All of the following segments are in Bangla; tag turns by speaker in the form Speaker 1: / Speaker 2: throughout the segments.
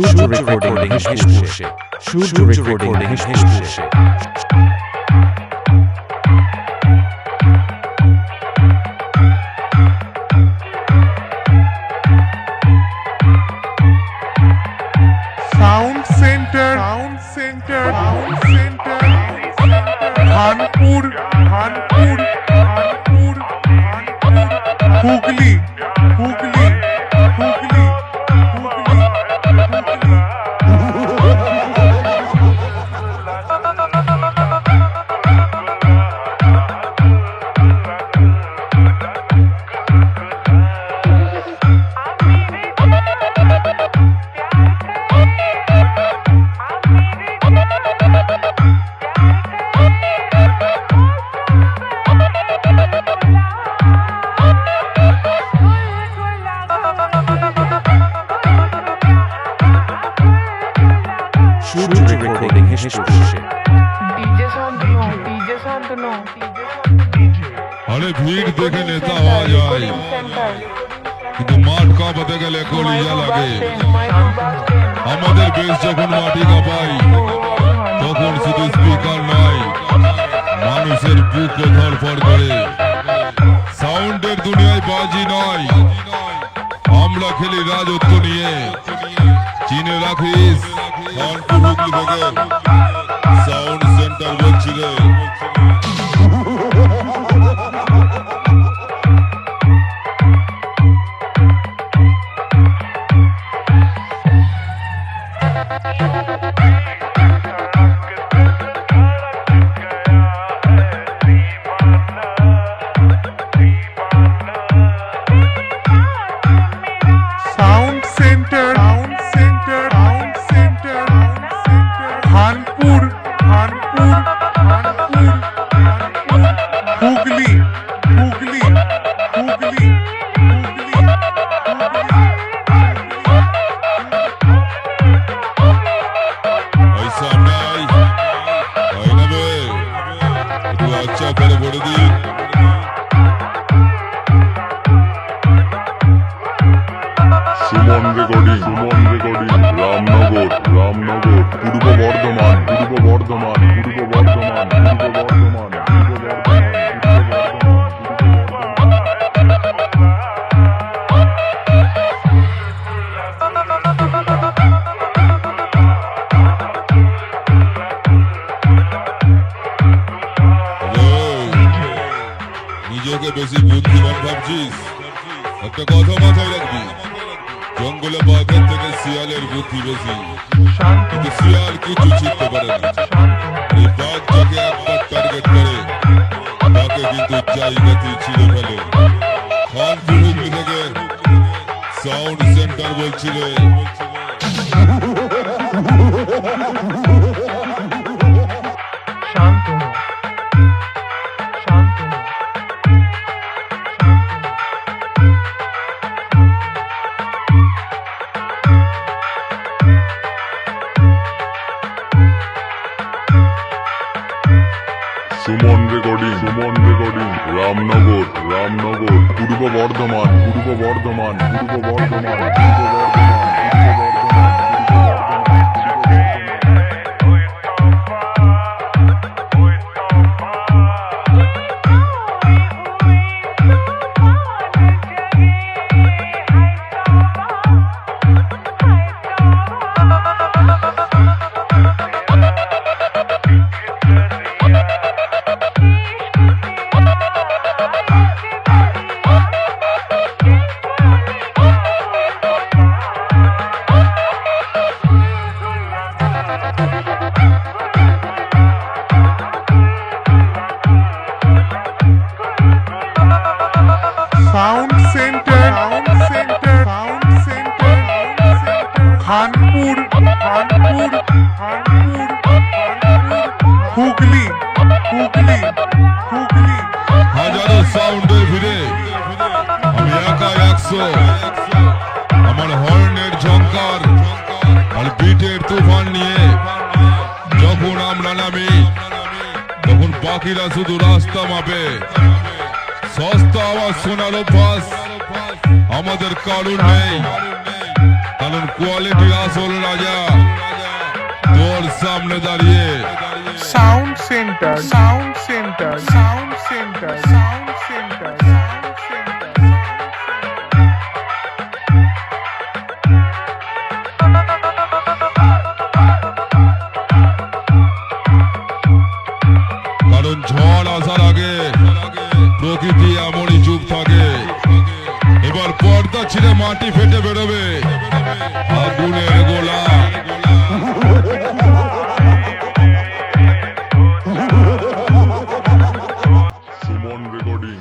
Speaker 1: Shoot recording Hishpushe. Shoot recording Hishpushe.
Speaker 2: Sound Center, Kanpur, Hooghly.
Speaker 1: Shoot recording Hishpushe.
Speaker 3: DJ Santanu.
Speaker 4: अरे भीड़ देखे नेता हवा जाए কিন্তু মাঠ কাঁপাতে গেলে কলিজা লাগে আমাদের বেশ যখন মাটি কাঁপাই তখন শুধু স্পিকার নয় মানুষের বুকও ধড়ফড় করে সাউন্ডের দুনিয়ায় বাজি নয় আমরা খেলি রাজত্ব নিয়ে চিনে রাখিস কানপুর হুগলি থেকে সাউন্ড সেন্টার বলছিল
Speaker 2: Sound Center, Kanpur, Hooghly.
Speaker 4: ऐसा नहीं ना बे तू अच्छा करे बोल दी
Speaker 5: সুমন রেকর্ডিং রামনগর পূর্ব বর্ধমান
Speaker 4: নিজেকে বেশি বুদ্ধিমান ভাবছিস একটা কথা মাথায় রাখবি জঙ্গলে বাঘের থেকে শিয়ালের বুদ্ধি বেশি কিন্তু শিয়াল কিছু শিখতে পারে না এই বাঘ যাকে একবার টার্গেট করে তাকে কিন্তু জায়গাতেই ছিঁড়ে ফেলে কানপুর হুগলি থেকে সাউন্ড সেন্টার বলছিল
Speaker 5: সুমন রেকর্ডিং রামনগর পূর্ব Bardhaman
Speaker 2: Sound Center, Kanpur, Hooghly.
Speaker 4: হাজারো সাউন্ডের ভিড়ে আমি একা 100 আমার হর্নের ঝংকার আর বিটের তুফান নিয়ে যখন আমরা নামি তখন বাকিরা শুধু রাস্তা মাপে সস্তা আওয়াজ শোনার অভ্যাস আমাদের কারণ নেই। কারণ কোয়ালিটির আসল রাজা তোর সামনে দাঁড়িয়ে।
Speaker 2: Sound centre sound centre sound centre sound centre sound centre
Speaker 4: কারণ ঝড় আসার আগে প্রকৃতি এমনই চুপ থাকে। এবার পর্দা ছিঁড়ে মাটি ফেটে বেরোবে আগুনের গোলা।
Speaker 5: সুমন রেকর্ডিং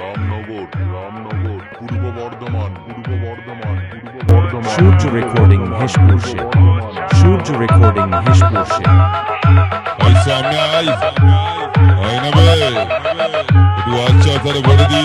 Speaker 5: রামনগর রামনগর পূর্ব বর্ধমান পূর্ব বর্ধমান পূর্ব বর্ধমান
Speaker 1: সূর্য রেকর্ডিং মহেশপুর সে সূর্য রেকর্ডিং মহেশপুর সে
Speaker 4: ওই সামনে আয় না বে একটু আচ্ছা করে বলে দি।